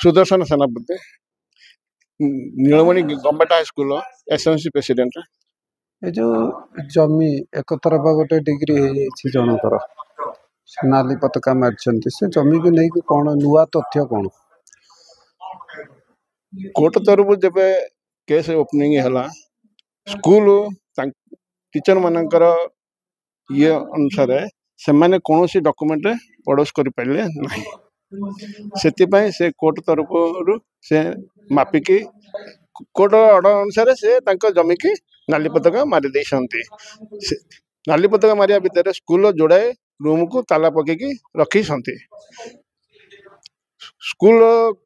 Sudarshan Senapati Nilamani government high school SMC president. ये जो जमी एक तरफा गोटे डिग्री हो जनकर नाली पताका मारी से जमी को नहीं कौन नुआ तथ्य कौन कोर्ट तरफ जब केस ओपनिंग है स्कूल टीचर मानकर ये अनुसार से माने कौन सी डॉक्यूमेंट पड़ोस कर पारे ना से कोर्ट तरफ से मापिकी कोर्ट ऑर्डर अनुसार से जमी की नाली पताका मारी देते नाली पताका मारिया भितर स्कूल जोड़ाए रूम को ताला पकईकी रखी स्कूल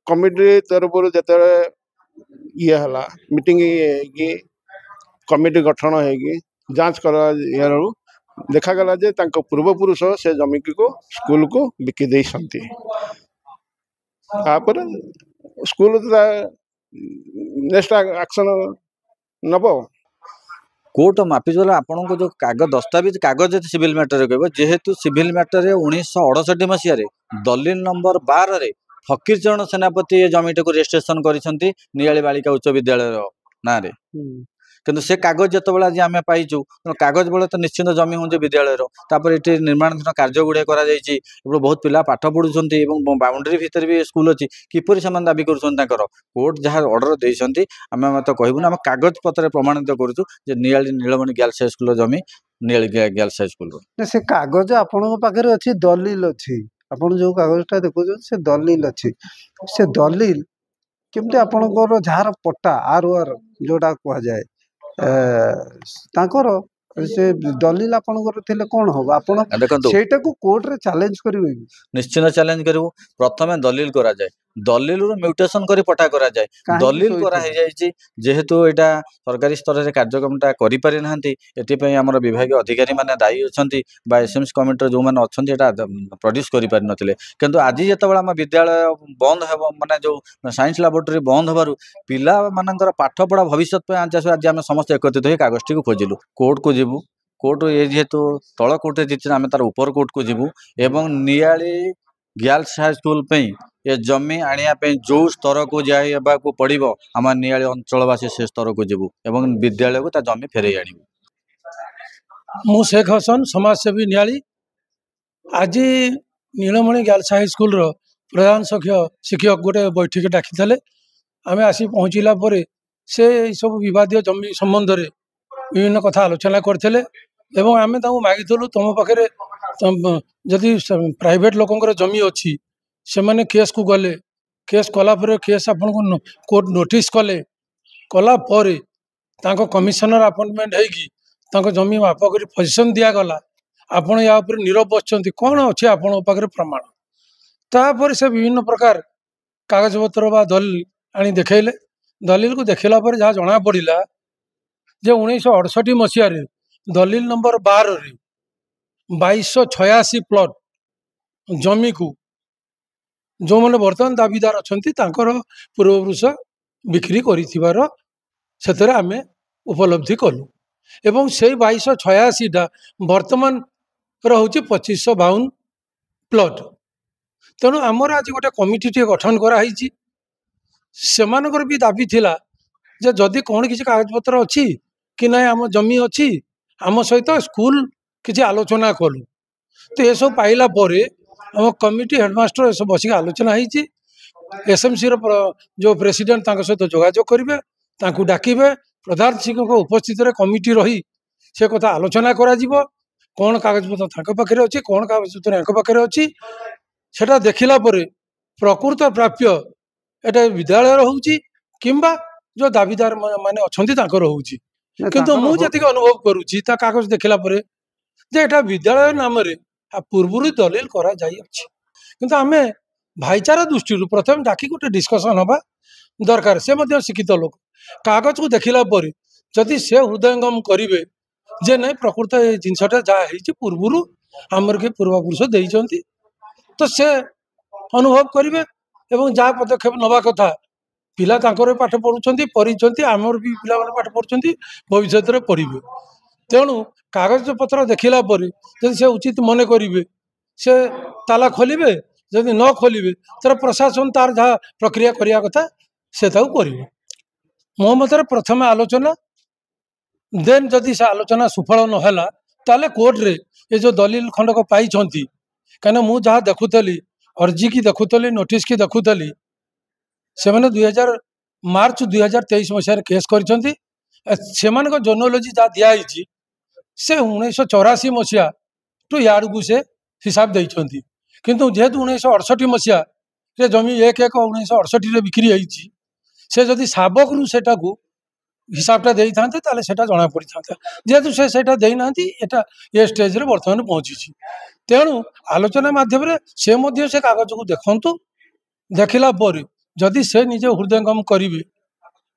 कमिटी तरफ जो ये है मीटिंग कमिटी गठन होगी जांच कर देखागला जे पूर्वपुरुष से जमी को स्कूल को बिकी देते स्कूल नेक्स्ट एक्शन नब कोर्ट मापी जो आपन को जो कागज दस्तावेज कागज सिविल मैटर कह जेहेतु सिविल मैटर 1968 मसीह दलिल नंबर 12 रे फकीरचरण सेनापति जमीटा को रेजिस्ट्रेशन करिसेंती नियाली बालिका उच्च विद्यालय ना रे किंतु से कागज जो आज आम पाइचु कागज बड़े तो निश्चिंत जमी हूँ विद्यालय ये निर्माणाधीन कार्य गुड़े बहुत पिला पाठ पढ़ुंट बाउंड्री भितर भी स्कूल अच्छी किपर से दाबी कर कोर्ट जहाँ ऑर्डर देते आम तो कहूँ आम कागज पत्र प्रमाणित करुँ नियाली नीलमणि गर्ल्स हाई स्कूल जमी नियाली गर्ल्स हाई स्कूल से कागज आपण पाखे अच्छी दलिल अच्छी आपड़ जो कागजटा देखुन से दलिल अच्छी से दलिल केमती आपणकर जार पट्टा आर जोटा कह जाए से दलिल आपणकर थिले कौन हम आपण सेटा को कोर्ट रे चैलेंज करिवे निश्चित चैलेंज करू प्रथमे दलिल करा जाए दलिल म्यूटेशन करी पटा करा जाए दलिल करा हे जाई जेहेतु एटा सरकारी स्तर रे कार्यक्रमटा करि पारि नाहंती एतिपई हमर विभाग अधिकारी माने दायी अछंती बा एसएमसी कमिटी जो माने अछंती एटा प्रोड्यूस करि पारि नथिले किंतु आज जेतबेला हम विद्यालय बंद हेबो माने जो साइंस लैबोरेटरी बंद होबारु पिला मानकर पाठ पढ़ा भविष्य पे आज आम समस्त एकत्रित हो कागजटी को खोजिलु कोर्ट को जीवु कोर्ट ये जेहेतु तल कोर्ट जीते आम तार ऊपर कोर्ट को जीवु एवं नियाली गर्ल्स हाई स्कूल पे ये जमी आनिया जो स्तर को जाइबा को पड़ो आम नियाली अंचलवासी से स्तर को जीवु एवं विद्यालय को जमी फेरे आनिबु। मु शेख हसन समाजसेवी नियाली आज नीलमणि गर्ल्स हाई स्कूल रो प्रधान शिक्षक गोटे बैठक डाकी आम आसी पहुँचला से सब विवाद जमी संबंध में विभिन्न कथा आलोचना करते आम मागिलु तुम पाखे जदि प्राइवेट लोकंर जमी अच्छी से मैंने केस को गले केस कलापर केस आपन को कोर्ट नोटिस कले कलापर कमिशनर अपॉइंटमेंट होगी जमी माप कर पोजिशन दिगला आपड़ या नीरव बसुँच कौन अच्छे आपण पाखे प्रमाण तापर से विभिन्न प्रकार कागज पत्र बा दलिल आनी देखले दलिल को देखला पर जहाँ जना पड़ा जे 1968 मसीह दलिल नंबर 12 रे 2286 प्लॉट जमी को जो मैंने बर्तमान दाबीदार अच्छा पूर्वपुरुष बिक्री कर आम उपलब्धि कलु एवं से 2286 बर्तमान हूँ 2552 प्लॉट तेणु आमर आज गोटे कमिटी गठन कराई से भी दाबी थिला जे जदि कौन किसी कागज पत्र अच्छी कि ना आम जमी अच्छी आम सहित स्कूल किसी आलोचना कलु तो ये सब पाइला आम कमिटी हेडमास्टर ये सब बसिक आलोचना होती एसएमसी जो प्रेसिडेंट सहित जोगाजोग करेंगे डाकिबे प्रधान शिक्षक उपस्थित कमिटी रही से कथा आलोचना करा कौन कागजपत्र पाखे अच्छी कौन कागजपत्र पाखे अच्छी सेटा देखला प्रकृत प्राप्य एटा विद्यालय होउची किंबा जो दाबीदार माने अछंती तांकर होउची किंतु मु जति अनुभव करूची ता कागज देखला परे जे एटा विद्यालय नाम रे पूर्वरु दलिल करा जाई अछि किंतु आमे भाईचारा दृष्टि प्रथम डाकी गोटे डिस्कशन हबा दरकार से मध्य शिक्षित लोक कागज को देखला परे जदि से हृदयंगम करिवे जे नै प्रकृत जिनसटा जा हेची पूर्वरु हमर के पूर्वपुरुष देइचंती तो से अनुभव करिवे एवं जहाँ पदक्षेप नवा कथा पिला पाठ पढ़ुंट आमर भी पिला पाठ पढ़ुंट भविष्य में पढ़े तेणु कागज पत्र देखला जब से उचित मन करेंगे से ताला खोलिए जदि न खोलिबे तर प्रशासन तार जहाँ प्रक्रिया करिया कथा से ताऊ करिवो मो मतर प्रथम आलोचना देन जदि से आलोचना सुफल नहला ताले कोर्ट रे ये जो दलिल खंडक पाई कहीं मु जहाँ देखुली अर्जी की देखुली नोटिस की देखुली से मैंने 2000 मार्च 2023 मसीह केस करिसेंती से जोनोलॉजी जहाँ दिखाई से 1984 मसीहा टू यार को से हिसाब देइछंती किंतु जेहेतु 1968 मसीहा रे जमी 1968 बिक्री होती से जदि साबक रु सेटा को हिसाबटा दे था जना पड़ी था जेहेतु से देना ये स्टेज रे बर्तमान पहुंची तेणु आलोचना माध्यम से कागज को देखु देखला पर जदि से निजे हृदयंगम करेंगे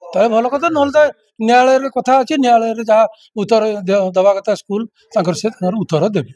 ताले भल कथा ना न्यायालय कथा अच्छी न्यायालय जहाँ उत्तर दवा कथा स्कूल से उत्तर देवे।